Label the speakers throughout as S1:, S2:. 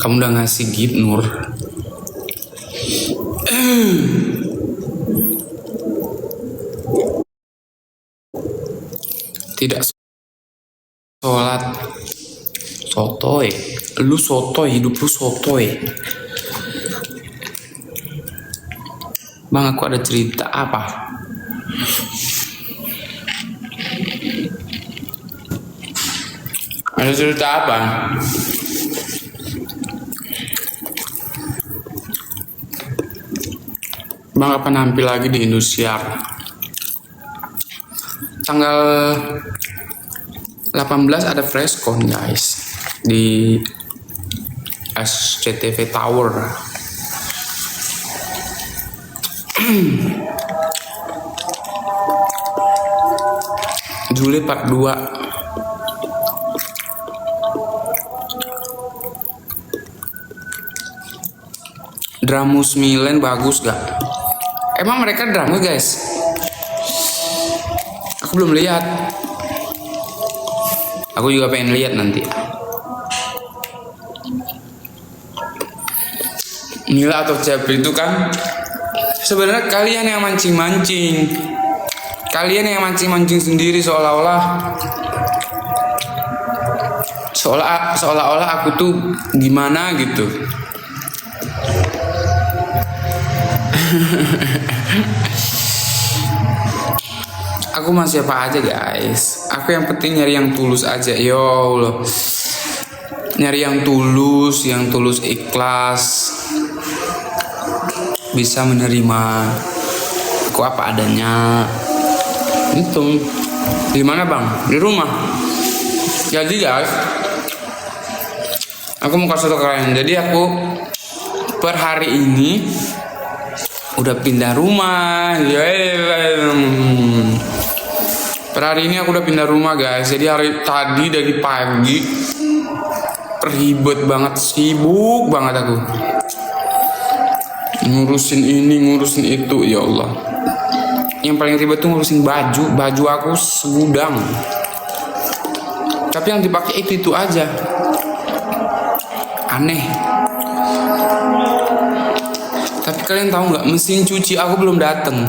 S1: Kamu udah ngasih gift Nur. Tidak sholat. Sotoy. Lu sotoy, hidup lu sotoy. Bang, aku ada cerita apa? Ada cerita apa? Bang, apa nampil lagi di Indosiar? Tanggal 18 ada Freshcon guys di SCTV Tower. Juli part 2. Dramus Milen bagus gak? Emang mereka drama guys? Aku belum lihat. Aku juga pengen lihat nanti. Mila atau Jabri itu kan sebenarnya kalian yang mancing-mancing. Kalian yang mancing-mancing sendiri seolah-olah aku tuh gimana gitu. Aku masih apa aja guys. Aku yang penting nyari yang tulus aja. Ya Allah, nyari yang tulus ikhlas, bisa menerima aku apa adanya. Itu di mana bang? Di rumah. Jadi guys, aku mau kasih tau kalian. Jadi aku per hari ini udah pindah rumah. Per hari ini aku udah pindah rumah guys. Jadi hari tadi dari pagi ribet banget, sibuk banget aku ngurusin ini ngurusin itu. Ya Allah, yang paling ribet tuh ngurusin baju aku segudang, tapi yang dipakai itu aja. Aneh. Tapi kalian tahu nggak, mesin cuci aku belum dateng.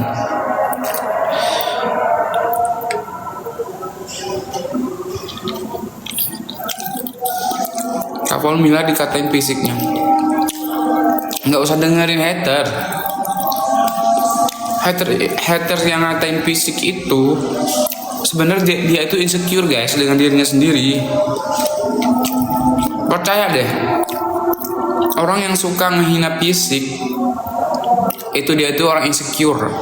S1: Kapol Mila dikatain fisiknya. Nggak usah dengerin hater yang ngatain fisik itu. Sebenarnya dia itu insecure guys dengan dirinya sendiri. Percaya deh, orang yang suka menghina fisik itu dia itu orang insecure.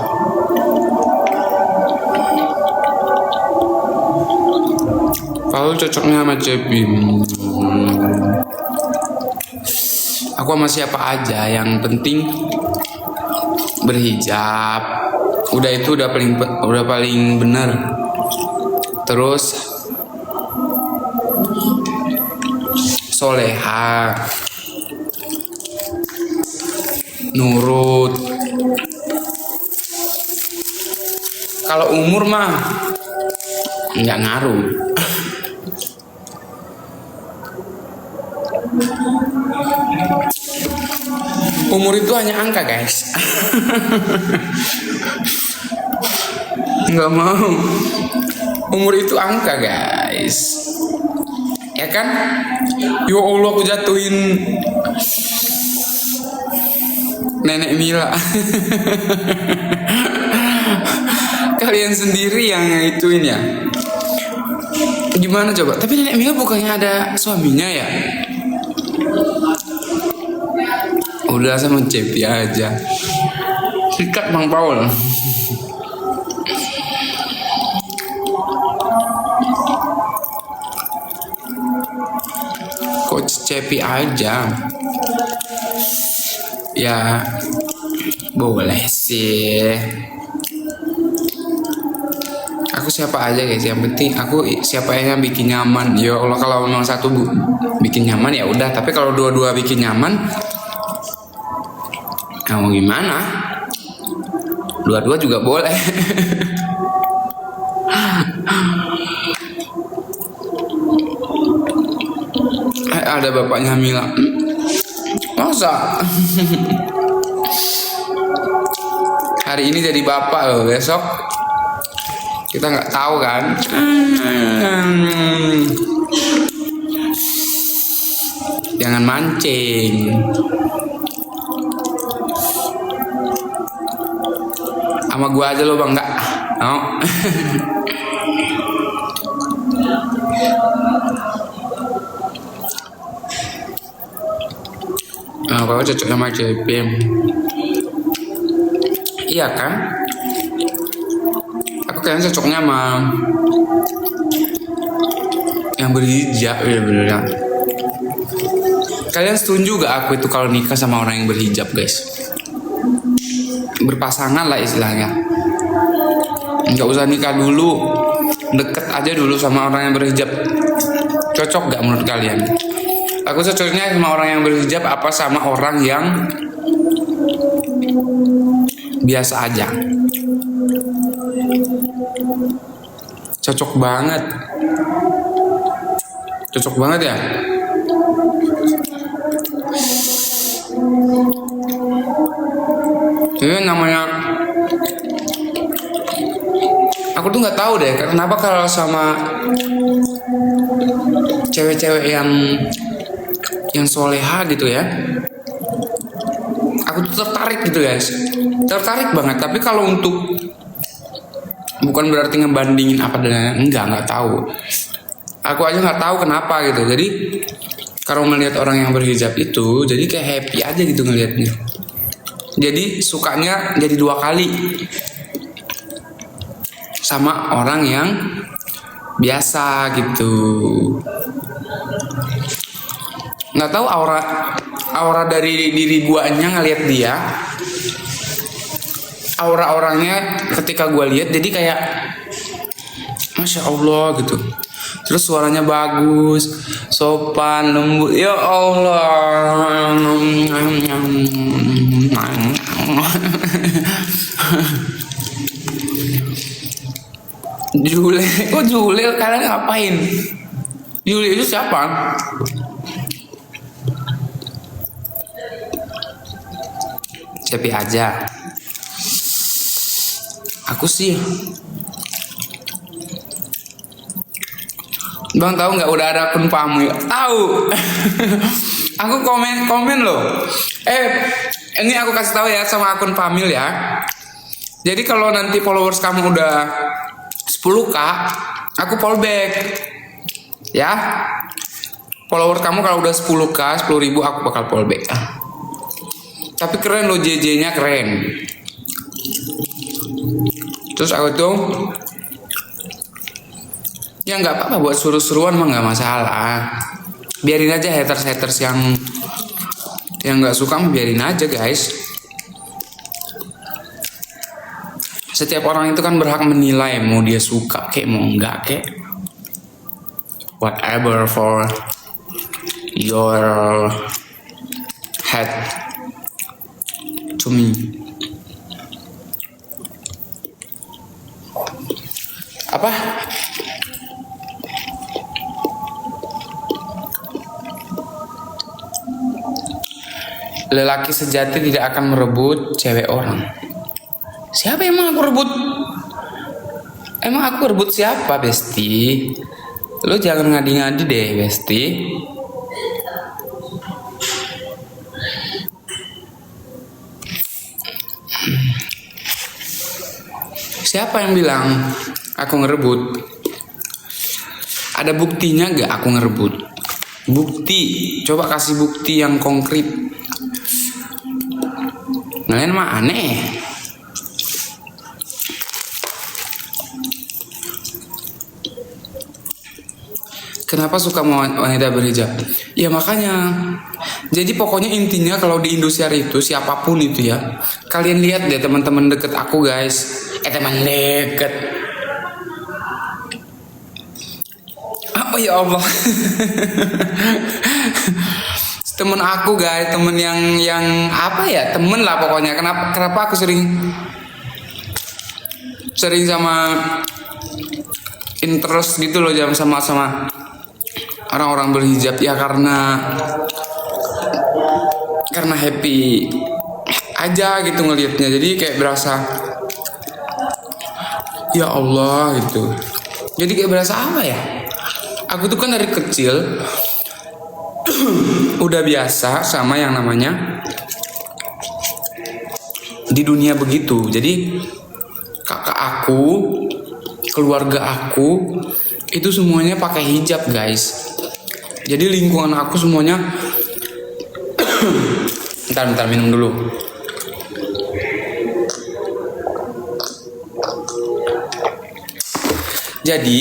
S1: Kalau cocoknya sama Cepi, aku sama siapa aja, yang penting berhijab. Udah itu udah paling bener. Terus soleha, nurut. Kalau umur mah nggak ngaruh. Umur itu hanya angka guys. Nggak mau. Umur itu angka guys. Ya kan? Ya Allah, aku jatuhin Nenek Mila. Kalian sendiri yang ituin ya. Gimana coba? Tapi Nenek Mila bukannya ada suaminya ya? Udah sama Cepi aja. Sikat Bang Paul. Kok Cepi aja? Ya boleh sih. Aku siapa aja guys, yang penting aku siapa yang bikin nyaman. Ya Allah, kalau memang satu bikin nyaman ya udah, tapi kalau dua-dua bikin nyaman, kamu gimana? Dua-dua juga boleh. Ada bapaknya Mila. Masa? Hari ini jadi bapak loh, besok kita nggak tahu kan. Jangan mancing. Sama gua aja lo bang, nggak? No. Nah, kalau cocok sama JPM. Iya kan? Aku kayaknya cocoknya sama yang berhijab ya beneran. Kalian setuju gak aku itu kalau nikah sama orang yang berhijab, guys? Berpasangan lah istilahnya. Nggak usah nikah dulu, deket aja dulu sama orang yang berhijab. Cocok gak menurut kalian? Aku cocoknya sama orang yang berhijab apa sama orang yang biasa aja? Cocok banget. Cocok banget ya. Jadi namanya, aku tuh nggak tahu deh kenapa kalau sama cewek-cewek yang soleha gitu ya, aku tuh tertarik gitu guys, tertarik banget. Tapi kalau untuk, bukan berarti ngebandingin apa dan nggak tahu. Aku aja nggak tahu kenapa gitu. Jadi kalau melihat orang yang berhijab itu, jadi kayak happy aja gitu ngelihatnya. Jadi sukanya jadi 2 kali sama orang yang biasa gitu. Nggak tahu aura dari diri guanya ngelihat dia, aura orangnya ketika gua lihat jadi kayak Masya Allah gitu. Terus suaranya bagus, sopan, lembut. Ya Allah. Jule, kok Jule? Kalian ngapain? Jule itu siapa? Cepi aja. Aku sih, Bang tahu nggak udah ada akun Pamil? Tahu. Aku komen loh. Ini aku kasih tahu ya sama akun Pamil ya. Jadi kalau nanti followers kamu udah 10k, aku follow back. Ya. Followers kamu kalau udah 10k, 10.000 aku bakal follow back. Tapi keren loh, JJ-nya keren. Terus aku tuh, ya nggak apa-apa buat seru-seruan mah nggak masalah. Biarin aja haters yang nggak suka mah biarin aja guys. Setiap orang itu kan berhak menilai mau dia suka kayak mau enggak kayak whatever for your head to me. Apa? Lelaki sejati tidak akan merebut cewek orang. Siapa emang aku rebut? Emang aku rebut siapa, Besti? Lu jangan ngadi-ngadi deh, Besti. Siapa yang bilang aku ngerebut? Ada buktinya gak aku ngerebut? Bukti, coba kasih bukti yang konkret. Kalian mah aneh. Kenapa suka wanita berhijab? Ya makanya. Jadi pokoknya intinya kalau di Indosiar itu siapapun itu ya, kalian lihat deh teman-teman deket aku guys. Teman deket. Oh ya Allah. Temen aku guys, temen yang apa ya, temen lah pokoknya. Kenapa aku sering sama interest gitu loh, jam sama orang-orang berhijab ya, karena karena happy aja gitu ngelihatnya, jadi kayak berasa ya Allah gitu. Jadi kayak berasa apa ya, aku tuh kan dari kecil udah biasa sama yang namanya di dunia begitu. Jadi kakak aku, keluarga aku itu semuanya pakai hijab guys. Jadi lingkungan aku semuanya bentar minum dulu. Jadi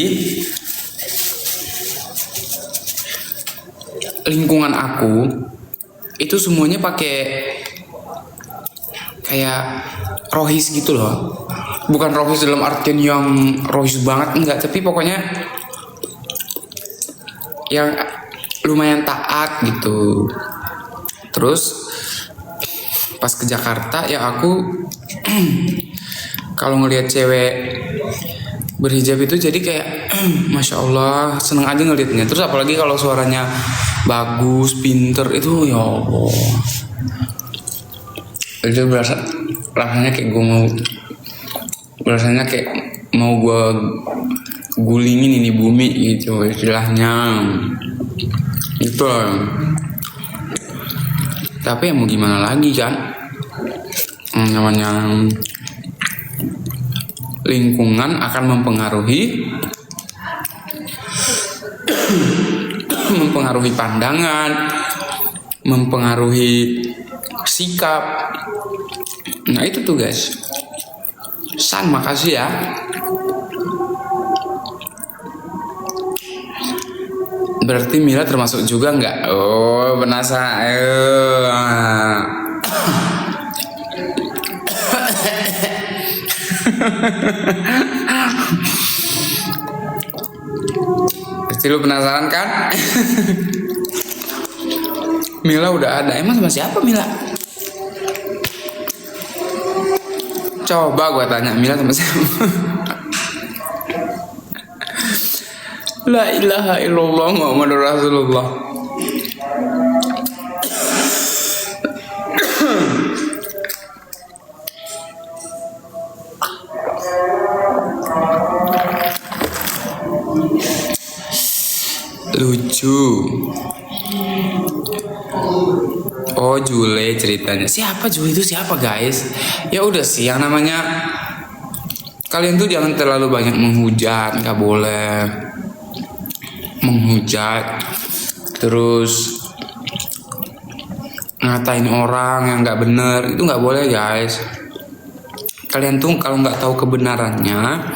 S1: lingkungan aku itu semuanya pakai kayak rohis gitu loh. Bukan rohis dalam artian yang rohis banget, enggak, tapi pokoknya yang lumayan taat gitu. Terus pas ke Jakarta ya aku kalau ngelihat cewek berhijab itu jadi kayak Masya Allah, seneng aja ngelihatnya. Terus apalagi kalau suaranya bagus, pinter, itu ya Allah, itu rasanya kayak gue mau, rasanya kayak mau gue gulingin ini bumi gitu istilahnya gitu loh. Tapi ya mau gimana lagi kan, namanya lingkungan akan mempengaruhi mempengaruhi pandangan, mempengaruhi sikap. Nah itu tuh guys. San, makasih ya. Berarti Mila termasuk juga nggak? Oh, penasaran. Pasti lu penasaran kan? Mila udah ada. Emang sama siapa Mila? Coba gue tanya Mila sama siapa? La ilaha illallah Muhammadur Rasulullah. Lucu. Oh Jule ceritanya. Siapa Jule itu siapa guys? Ya udah sih, yang namanya kalian tuh jangan terlalu banyak menghujat, nggak boleh menghujat terus ngatain orang yang nggak bener, itu nggak boleh guys. Kalian tuh kalau nggak tahu kebenarannya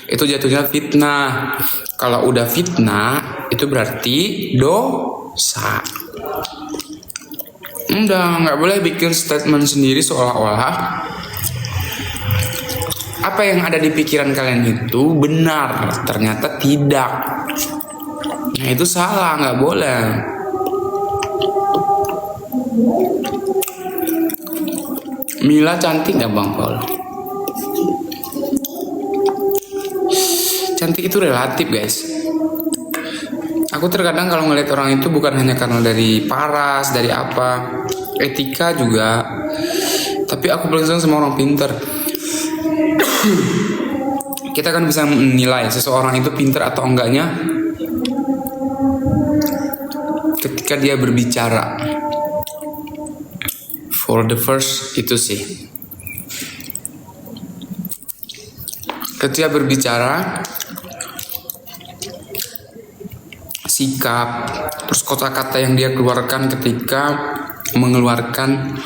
S1: itu jatuhnya fitnah. Kalau udah fitnah itu berarti dosa. Udah nggak boleh bikin statement sendiri seolah-olah apa yang ada di pikiran kalian itu benar, ternyata tidak. Nah itu salah, nggak boleh. Mila cantik nggak Bang Paul? Cantik itu relatif guys. Aku terkadang kalau ngeliat orang itu bukan hanya karena dari paras, dari apa, etika juga. Tapi aku paling senang sama orang pinter. Kita kan bisa menilai seseorang itu pinter atau enggaknya ketika dia berbicara. For the first itu sih, ketika berbicara, sikap, terus kata-kata yang dia keluarkan ketika mengeluarkan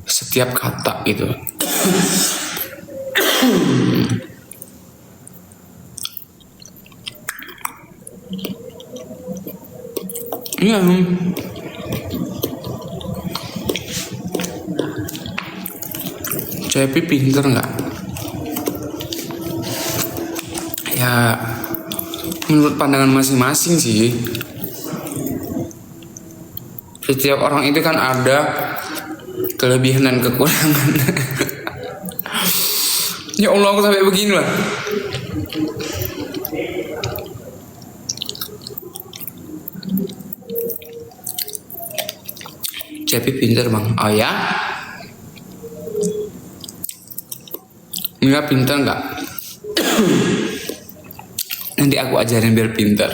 S1: setiap kata gitu. Iya. Cepi pinter nggak? Ya, menurut pandangan masing-masing sih. Setiap orang itu kan ada kelebihan dan kekurangan. Ya Allah, aku sampai begini lah. Cepi pinter bang. Oh ya? Mila pinter nggak? Nanti aku ajarin biar pinter.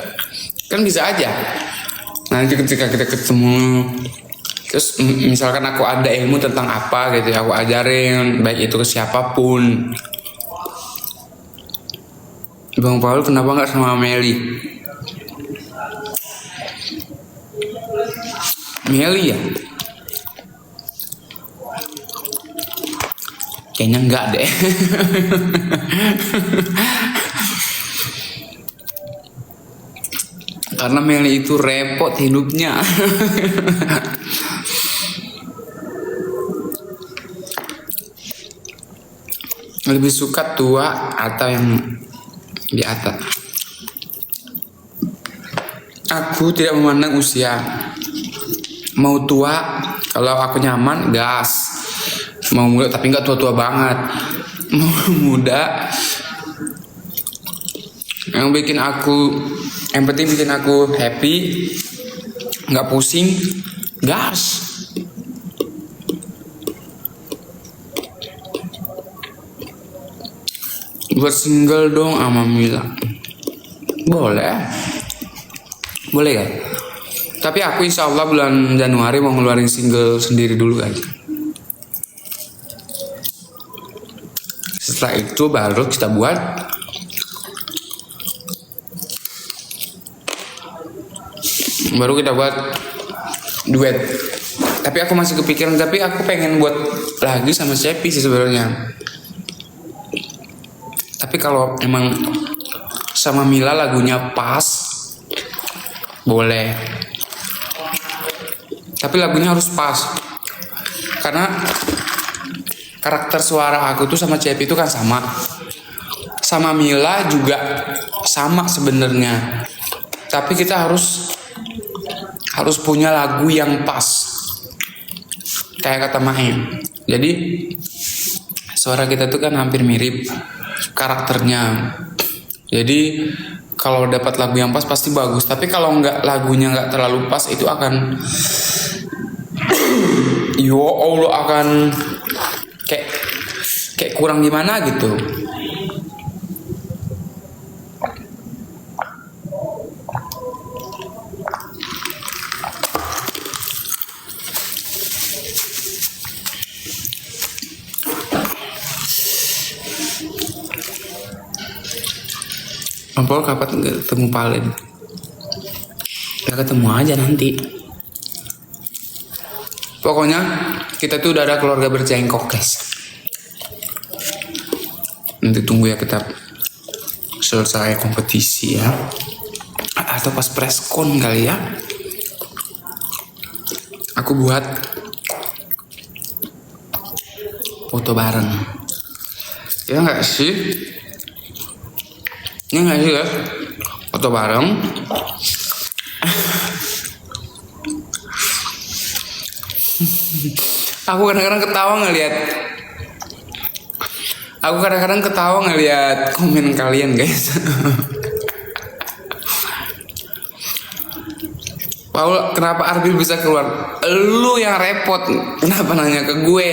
S1: Kan bisa aja. Nanti ketika kita ketemu, terus misalkan aku ada ilmu tentang apa gitu, aku ajarin, baik itu ke siapapun. Bang Paul kenapa nggak sama Meli? Meli ya? Kayaknya enggak deh. Karena Meli itu repot hidupnya. Lebih suka tua atau yang di atas? Aku tidak memandang usia. Mau tua, kalau aku nyaman, gas. Mau muda, tapi nggak tua-tua banget. Mau muda, yang penting bikin aku happy, nggak pusing, gas. Buat single dong sama Mila. Boleh kan? Tapi aku insya Allah bulan Januari mau ngeluarin single sendiri dulu kan. Setelah itu baru kita buat duet. Tapi aku masih kepikiran, tapi aku pengen buat lagi sama Cepi sih sebenarnya. Tapi kalau emang sama Mila lagunya pas, boleh. Tapi lagunya harus pas. Karena karakter suara aku tuh sama Cepi itu kan sama. Sama Mila juga sama sebenarnya. Tapi kita harus punya lagu yang pas. Kayak kata Maem. Jadi suara kita tuh kan hampir mirip karakternya. Jadi kalau dapat lagu yang pas pasti bagus. Tapi kalau lagunya nggak terlalu pas, itu akan yo Allah, akan kayak kurang gimana gitu. Paul kapan ketemu Palen? Ya ketemu aja nanti. Pokoknya kita tuh udah ada keluarga berjengkok guys. Nanti tunggu ya kita selesai kompetisi ya. Atau pas preskon kali ya. Aku buat foto bareng. Ya nggak sih? Ini nggak sih guys? Foto bareng. Aku kadang-kadang ketawa ngeliat komen kalian guys. Paul, kenapa Arbil bisa keluar? Lu yang repot. Kenapa nanya ke gue?